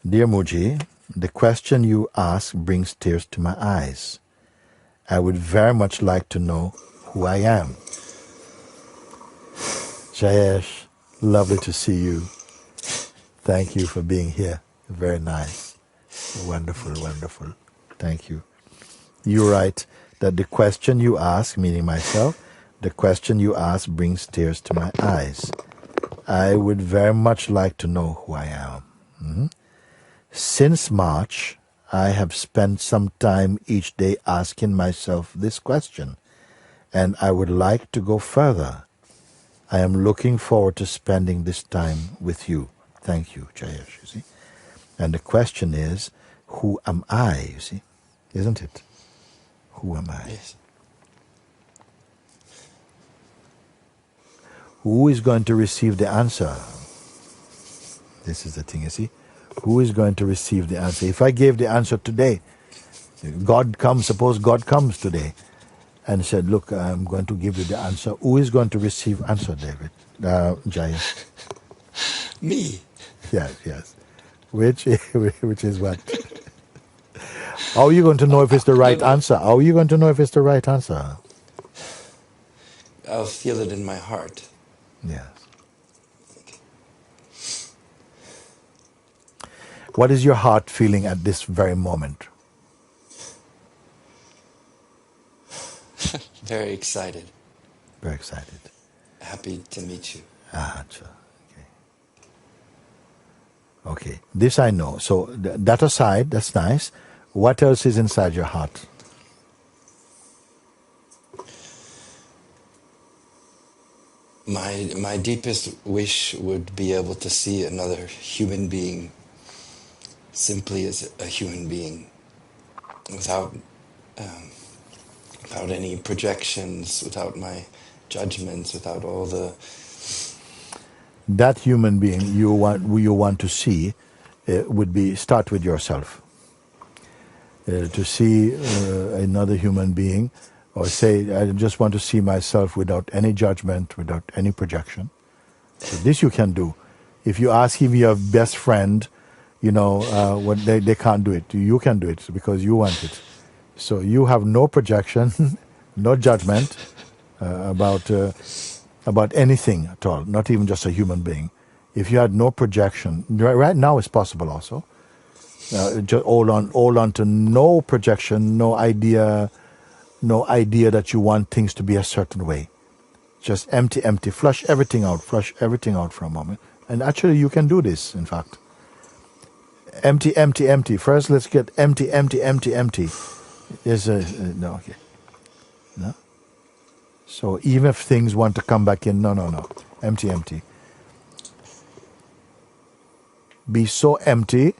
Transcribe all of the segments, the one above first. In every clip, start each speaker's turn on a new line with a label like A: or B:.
A: Dear Mooji, the question you ask brings tears to my eyes. I would very much like to know who I am. Jayesh, lovely to see you. Thank you for being here. Very nice. Wonderful, wonderful. Thank you. You write that the question you ask, meaning myself, the question you ask brings tears to my eyes. I would very much like to know who I am. Since March, I have spent some time each day asking myself this question, and I would like to go further. I am looking forward to spending this time with you. Thank you, Jayesh, you see. And the question is, who am I, you see? Isn't it? Who am I?
B: Yes.
A: Who is going to receive the answer? This is the thing, you see. Who is going to receive the answer? If I gave the answer today, suppose God comes today and said, look, I'm going to give you the answer. Who is going to receive answer, David? Jayesh?
B: Me.
A: Yes. Which is what? How are you going to know if it's the right answer? How are you going to know if it's the right answer?
B: I'll feel it in my heart.
A: Yes. What is your heart feeling at this very moment?
B: Very excited.
A: Very excited.
B: Happy to meet you.
A: Sure. Okay. This I know. So that aside, that's nice. What else is inside your heart?
B: My deepest wish would be able to see another human being simply as a human being, without any projections, without my judgments, without all the...
A: That human being you want to see would be start with yourself. To see another human being, or say, I just want to see myself without any judgment, without any projection. So this you can do. If you ask him your best friend, what they can't do it. You can do it because you want it. So you have no projection, no judgment about anything at all, not even just a human being. If you had no projection, right now it's possible also. Just hold on to no projection, no idea that you want things to be a certain way. Just empty, flush everything out for a moment. And actually you can do this, in fact. Empty. First let's get empty. No, okay. No? So even if things want to come back in, no. Empty. Be so empty.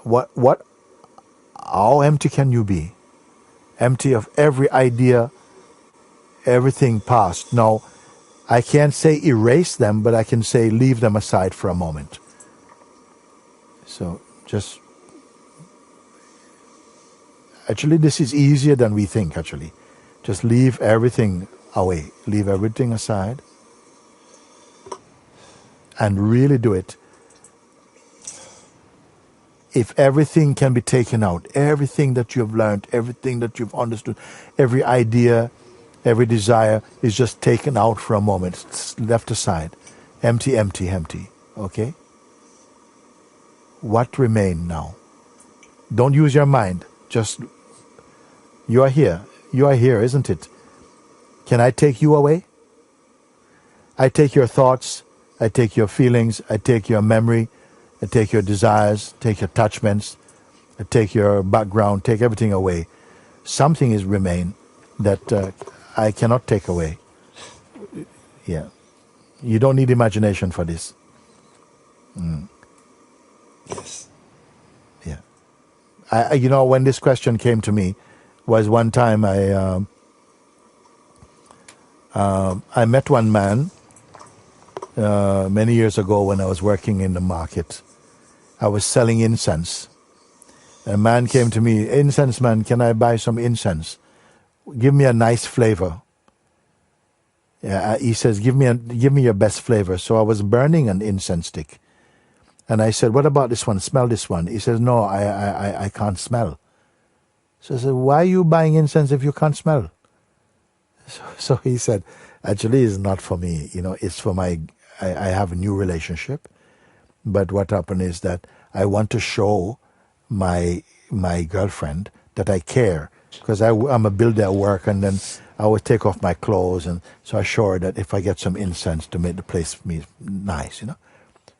A: How empty can you be? Empty of every idea, everything past. Now, I can't say erase them, but I can say leave them aside for a moment. So just... Actually, this is easier than we think, actually. Just leave everything away. Leave everything aside. And really do it. If everything can be taken out, everything that you have learned, everything that you've understood, every idea, every desire is just taken out for a moment. It's left aside. Empty. Okay? What remains now? Don't use your mind. Just... You are here, isn't it? Can I take you away? I take your thoughts, I take your feelings, I take your memory, I take your desires, take your attachments, I take your background, take everything away. Something is remain that I cannot take away. Yeah. You don't need imagination for this.
B: Yes.
A: Yeah. When this question came to me, was one time I met one man many years ago when I was working in the market. I was selling incense. A man came to me, "Incense man, can I buy some incense? Give me a nice flavor." He says, give me your best flavor. So I was burning an incense stick. And I said, what about this one? Smell this one. He says, no, I can't smell. So I said, why are you buying incense if you can't smell? So he said, actually, it's not for me. It's for I have a new relationship. But what happened is that I want to show my girlfriend that I care. Because I'm a builder at work, and then I would take off my clothes. And so I show her that if I get some incense to make the place for me nice,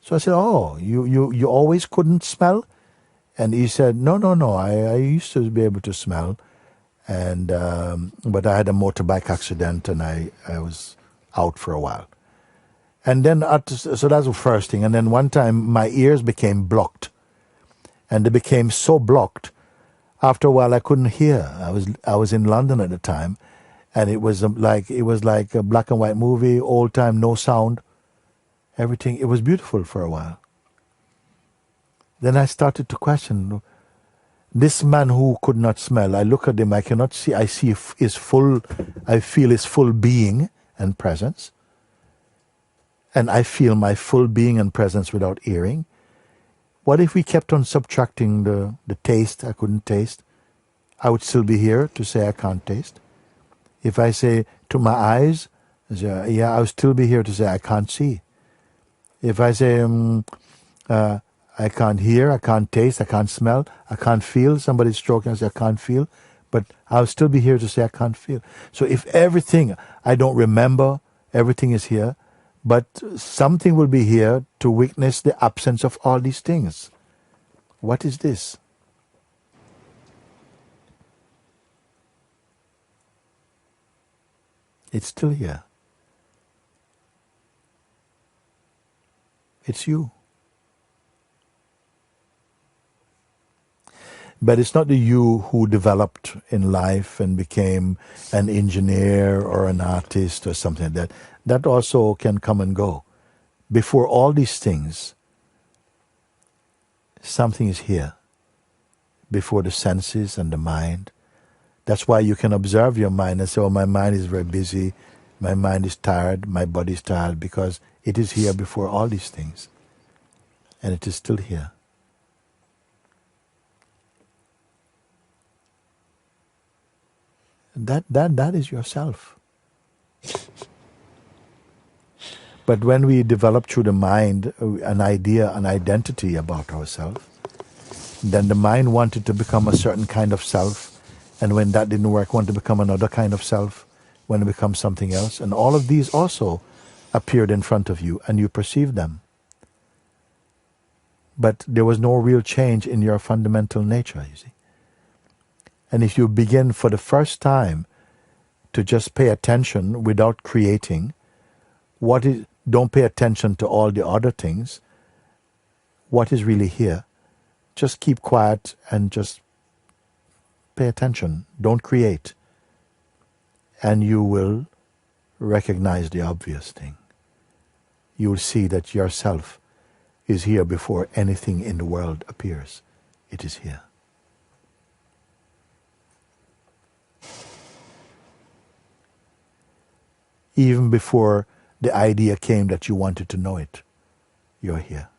A: So I said, oh, you always couldn't smell? And he said, no, I used to be able to smell. And but I had a motorbike accident, and I was out for a while. And then, so that's the first thing. And then one time, my ears became blocked. And they became so blocked, after a while I couldn't hear. I was in London at the time, and it was like a black and white movie, old time, no sound, everything. It was beautiful for a while. Then I started to question this man who could not smell. I look at him, I cannot see. I feel his full being and presence, and I feel my full being and presence without hearing. What if we kept on subtracting the taste? I couldn't taste. I would still be here to say I can't taste. If I say to my eyes, yeah, I would still be here to say I can't see. If I say I can't hear, I can't taste, I can't smell, I can't feel, somebody's stroking, I say I can't feel, but I'll still be here to say I can't feel. So if everything, I don't remember, everything is here, but something will be here to witness the absence of all these things. What is this? It's still here. It's you. But it's not the you who developed in life and became an engineer or an artist or something like that. That also can come and go. Before all these things, something is here. Before the senses and the mind. That's why you can observe your mind and say, oh, my mind is very busy, my mind is tired, my body is tired, because it is here before all these things. And it is still here. That is yourself. But when we develop through the mind an idea, an identity about ourselves, then the mind wanted to become a certain kind of self, and when that didn't work, wanted to become another kind of self, when it becomes something else. And all of these also appeared in front of you, and you perceived them. But there was no real change in your fundamental nature, you see. And if you begin for the first time to just pay attention without creating, don't pay attention to all the other things, what is really here, just keep quiet and just pay attention. Don't create. And you will recognize the obvious thing. You will see that yourself is here before anything in the world appears. It is here. Even before the idea came that you wanted to know it, you're here.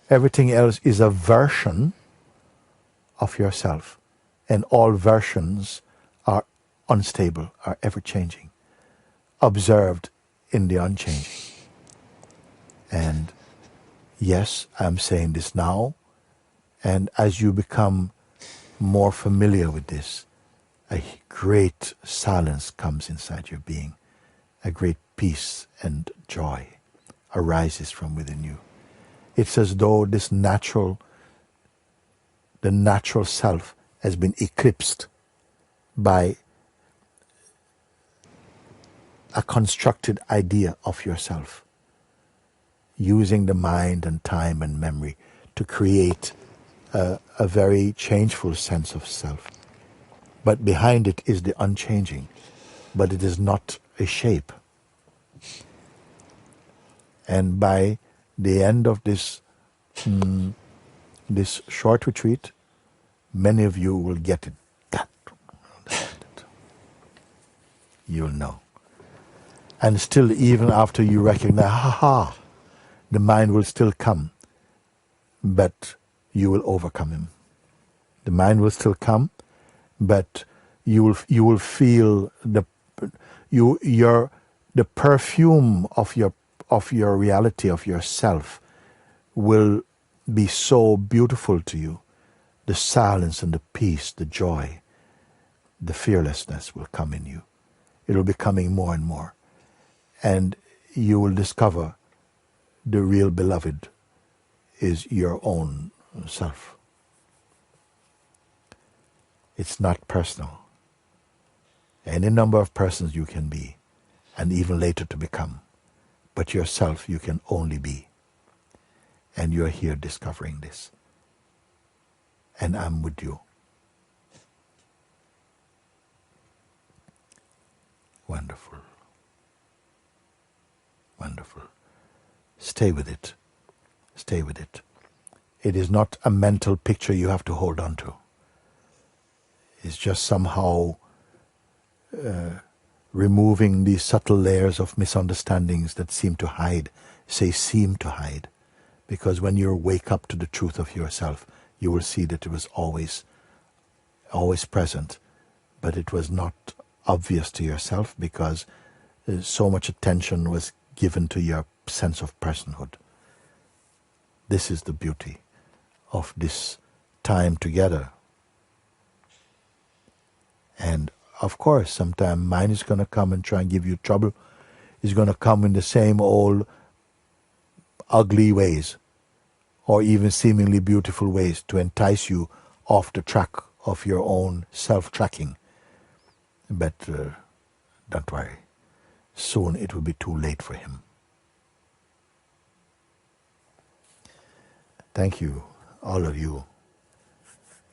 A: Everything else is a version of yourself. And all versions are unstable, are ever-changing, observed in the unchanging. And yes, I'm saying this now, and as you become more familiar with this, a great silence comes inside your being. A great peace and joy arises from within you. It's as though the natural self has been eclipsed by a constructed idea of yourself, using the mind and time and memory to create a very changeful sense of self. But behind it is the unchanging, but it is not a shape. And by the end of this short retreat, many of you will get it. That. you'll know. And still, even after you recognize, the mind will still come, but you will overcome him. The mind will still come, but you will feel the perfume of your reality, of yourself, will be so beautiful to you. The silence and the peace, the joy, the fearlessness will come in you. It will be coming more and more. And you will discover the real beloved is your own self. It's not personal. Any number of persons you can be, and even later to become. But yourself you can only be. And you're here discovering this. And I'm with you. Wonderful. Wonderful. Stay with it. Stay with it. It is not a mental picture you have to hold on to. It's just somehow removing these subtle layers of misunderstandings that seem to hide. Seem to hide. Because when you wake up to the truth of yourself, you will see that it was always present, but it was not obvious to yourself because so much attention was given to your sense of personhood. This is the beauty of this time together. And of course, sometimes mind is going to come and try and give you trouble. It's going to come in the same old ugly ways, or even seemingly beautiful ways, to entice you off the track of your own self-tracking. But don't worry, soon it will be too late for him. Thank you, all of you.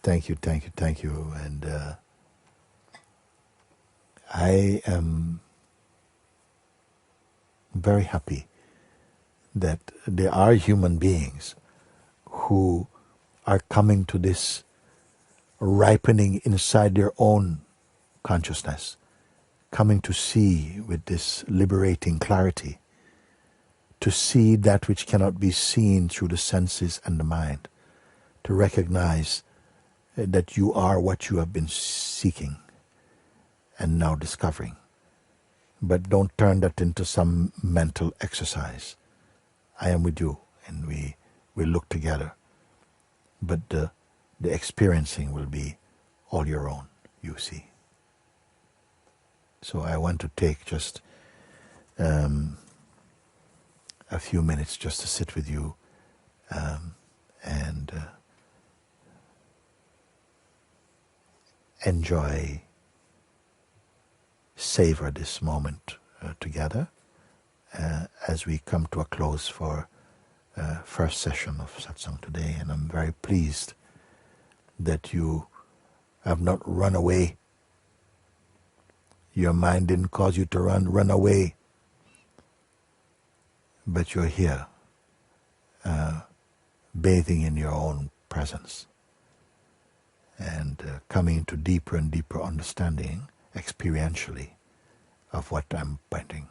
A: Thank you, thank you, thank you. And I am very happy that there are human beings who are coming to this ripening inside their own consciousness, coming to see with this liberating clarity, to see that which cannot be seen through the senses and the mind, to recognize that you are what you have been seeking and now discovering. But don't turn that into some mental exercise. I am with you, and we look together. But the experiencing will be all your own, you see. So I want to take just a few minutes just to sit with you and enjoy, savor this moment together as we come to a close for first session of satsang today. And I'm very pleased that you have not run away. Your mind didn't cause you to run away, but you're here, bathing in your own presence and coming into deeper and deeper understanding experientially of what I'm pointing.